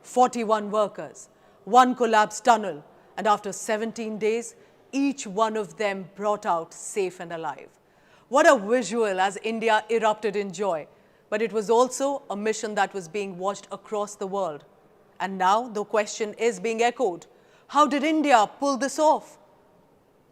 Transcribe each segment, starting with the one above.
41 workers, one collapsed tunnel, and after 17 days, each one of them brought out safe and alive. What a visual as India erupted in joy. But it was also a mission that was being watched across the world. And now the question is being echoed. How did India pull this off?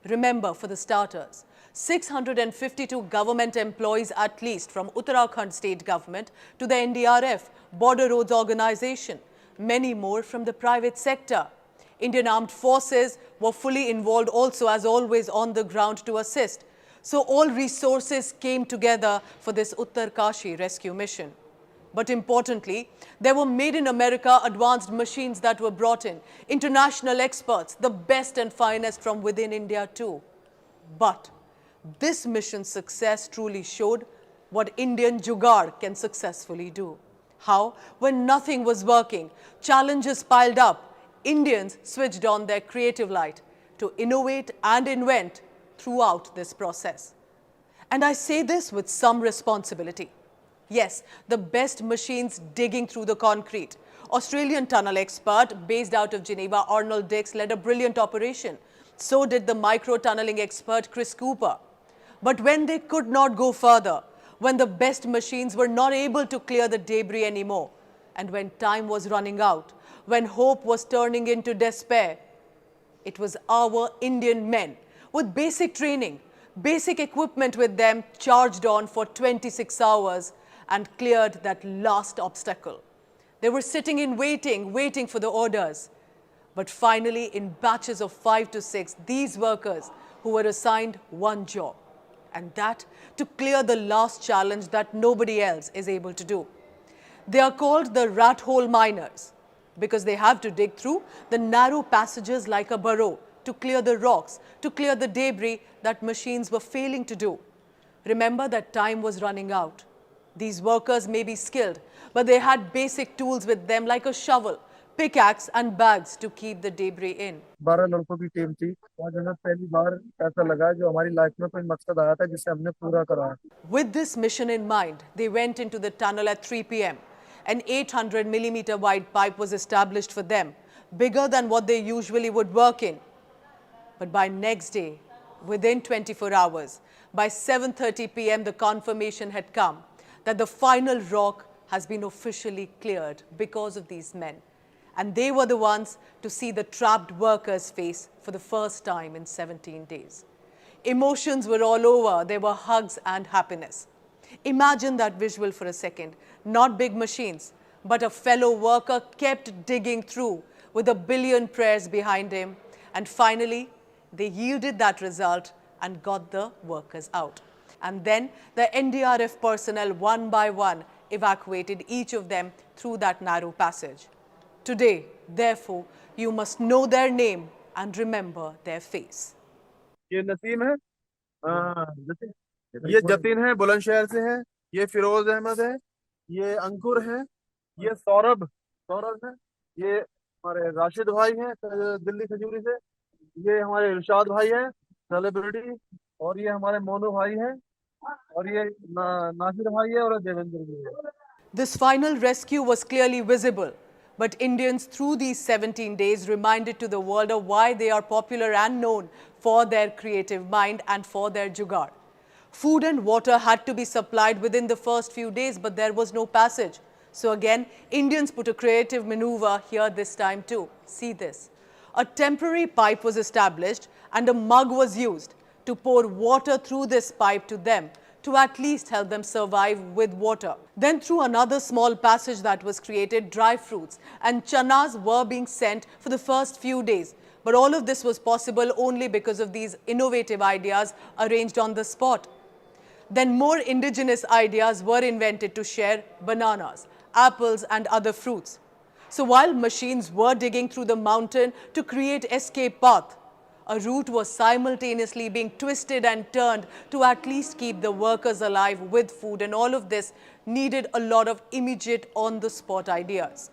Remember, for the starters, 652 government employees at least from Uttarakhand state government to the NDRF, Border Roads Organization, many more from the private sector. Indian Armed Forces were fully involved also as always on the ground to assist. So all resources came together for this Uttarkashi rescue mission. But importantly, there were made in America advanced machines that were brought in, international experts, the best and finest from within India too. But this mission's success truly showed what Indian jugaad can successfully do. How, when nothing was working, challenges piled up, Indians switched on their creative light to innovate and invent throughout this process. And I say this with some responsibility. Yes, the best machines digging through the concrete. Australian tunnel expert based out of Geneva, Arnold Dix, led a brilliant operation. So did the micro-tunneling expert Chris Cooper. But when they could not go further, when the best machines were not able to clear the debris anymore, and when time was running out, when hope was turning into despair, it was our Indian men with basic training, basic equipment with them, charged on for 26 hours and cleared that last obstacle. They were sitting in waiting for the orders. But finally, in batches of 5 to 6, these workers who were assigned one job, and that to clear the last challenge that nobody else is able to do. They are called the rat hole miners because they have to dig through the narrow passages like a burrow to clear the rocks, to clear the debris that machines were failing to do. Remember that time was running out. These workers may be skilled, but they had basic tools with them like a shovel, pickaxe and bags to keep the debris in. 12 लड़कों की team थी और जो है पहली बार ऐसा लगा जो हमारी लाइफ में कोई मकसद आया था जिसे हमने पूरा करा. With this mission in mind, they went into the tunnel at 3 p.m. An 800mm wide pipe was established for them, bigger than what they usually would work in. But by next day, within 24 hours, by 7:30 p.m., the confirmation had come that the final rock has been officially cleared because of these men. And they were the ones to see the trapped workers' face for the first time in 17 days. Emotions were all over. There were hugs and happiness. Imagine that visual for a second. Not big machines, but a fellow worker kept digging through with a billion prayers behind him. And finally, they yielded that result and got the workers out. And then the NDRF personnel one by one evacuated each of them through that narrow passage. Today, therefore, you must know their name and remember their face. ये नसीम है, ये जतिन है, बुलंदशहर से है, ये फिरोज अहमद है, ये अंकुर है, ये सौरभ है, ये हमारे राशिद भाई हैं दिल्ली खजूरी से, ये हमारे इरशाद भाई हैं सेलिब्रिटी, और ये हमारे मोनू भाई हैं, और ये नासिर भाई है और देवेंद्र भी है. This final rescue was clearly visible, but Indians through these 17 days reminded to the world of why they are popular and known for their creative mind and for their jugaad. Food and water had to be supplied within the first few days, but there was no passage. So again, Indians put a creative maneuver here this time too. See this. A temporary pipe was established and a mug was used to pour water through this pipe to them to at least help them survive with water. Then through another small passage that was created, dry fruits and chanas were being sent for the first few days. But all of this was possible only because of these innovative ideas arranged on the spot. Then more indigenous ideas were invented to share bananas, apples and other fruits. So while machines were digging through the mountain to create escape path, a route was simultaneously being twisted and turned to at least keep the workers alive with food, and all of this needed a lot of immediate on-the-spot ideas.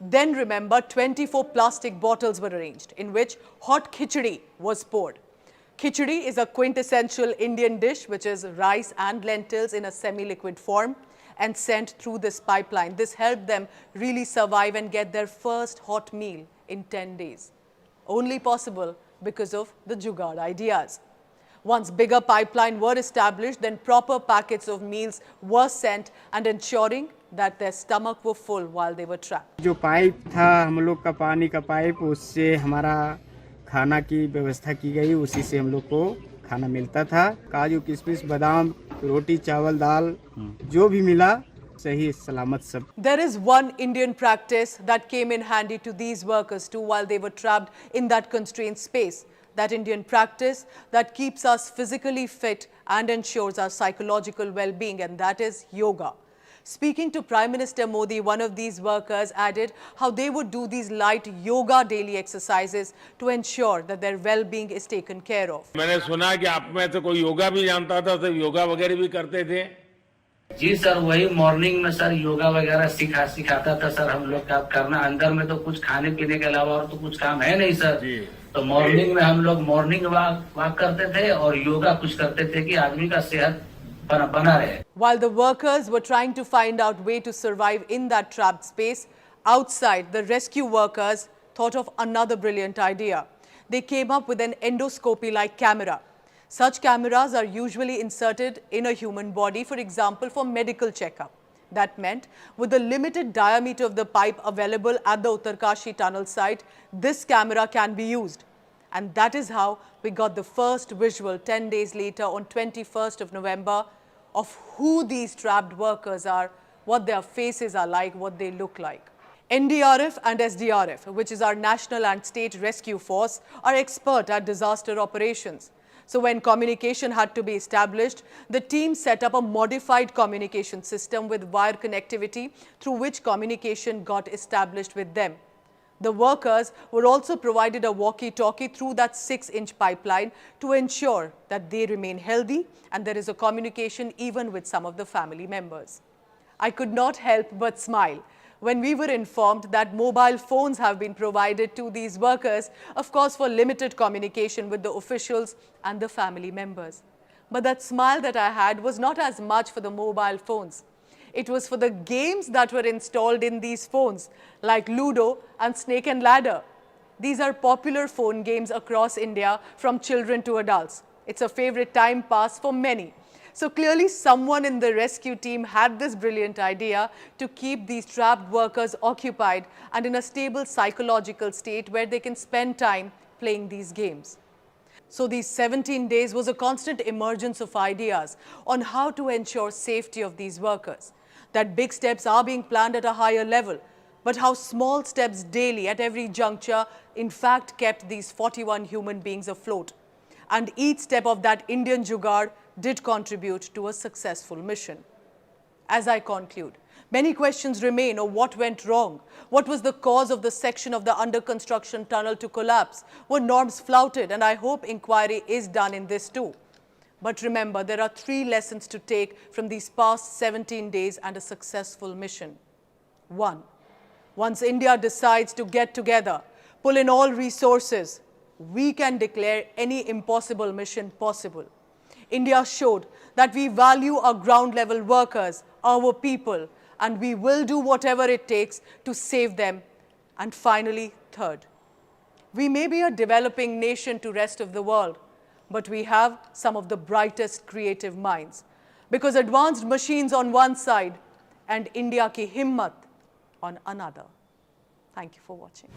Then remember, 24 plastic bottles were arranged in which hot khichdi was poured. Khichdi is a quintessential Indian dish which is rice and lentils in a semi-liquid form, and sent through this pipeline. This helped them really survive and get their first hot meal in 10 days. Only possible because of the Jugaad ideas. Once bigger pipeline were established, then proper packets of meals were sent and ensuring that their stomach were full while they were trapped. जो pipe था हम लोग का पानी का pipe उससे हमारा खाना की व्यवस्था की गई उसी से हम लोग को खाना मिलता था काजू किशमिश बादाम रोटी चावल दाल जो भी मिला सही सलामत सब There is one Indian practice that came in handy to these workers too while they were trapped in that constrained space. That Indian practice that keeps us physically fit and ensures our psychological well-being, and that is yoga. Speaking to Prime Minister Modi, one of these workers added how they would do these light yoga daily exercises to ensure that their well-being is taken care of. मैंने सुना कि आप में से कोई योगा भी जानता था तो योगा वगैरह भी करते थे जी सर वही मॉर्निंग में सर योगा वगैरह सिखाता था सर हम लोग का करना अंदर में तो कुछ खाने पीने के अलावा और तो कुछ काम है नहीं सर तो मॉर्निंग में हम लोग मॉर्निंग वॉक करते थे और योगा कुछ करते थे कि आदमी का सेहत बना रहे. While the workers were trying to find out way to survive in that trapped space, outside the rescue workers thought of another brilliant idea. They came up with an endoscopy-like camera. Such cameras are usually inserted in a human body, for example, for medical checkup. That meant, with the limited diameter of the pipe available at the Uttarkashi tunnel site, this camera can be used. And that is how we got the first visual 10 days later on 21st of November of who these trapped workers are, what their faces are like, what they look like. NDRF and SDRF, which is our National and State Rescue Force, are expert at disaster operations. So when communication had to be established, the team set up a modified communication system with wire connectivity through which communication got established with them. The workers were also provided a walkie-talkie through that 6-inch pipeline to ensure that they remain healthy and there is a communication even with some of the family members. I could not help but smile when we were informed that mobile phones have been provided to these workers, of course for limited communication with the officials and the family members. But that smile that I had was not as much for the mobile phones. It was for the games that were installed in these phones, like Ludo and Snake and Ladder. These are popular phone games across India from children to adults. It's a favorite time pass for many. So clearly someone in the rescue team had this brilliant idea to keep these trapped workers occupied and in a stable psychological state where they can spend time playing these games. So these 17 days was a constant emergence of ideas on how to ensure safety of these workers. That big steps are being planned at a higher level, but how small steps daily at every juncture in fact kept these 41 human beings afloat. And each step of that Indian Jugaad did contribute to a successful mission. As I conclude, many questions remain of what went wrong. What was the cause of the section of the under construction tunnel to collapse? Were norms flouted? And I hope inquiry is done in this too. But remember, there are 3 lessons to take from these past 17 days and a successful mission. 1. Once India decides to get together, pull in all resources, we can declare any impossible mission possible. India showed that we value our ground-level workers, our people, and we will do whatever it takes to save them. And finally, 3rd, we may be a developing nation to rest of the world, but we have some of the brightest creative minds. Because advanced machines on one side and India ki himmat on another. Thank you for watching.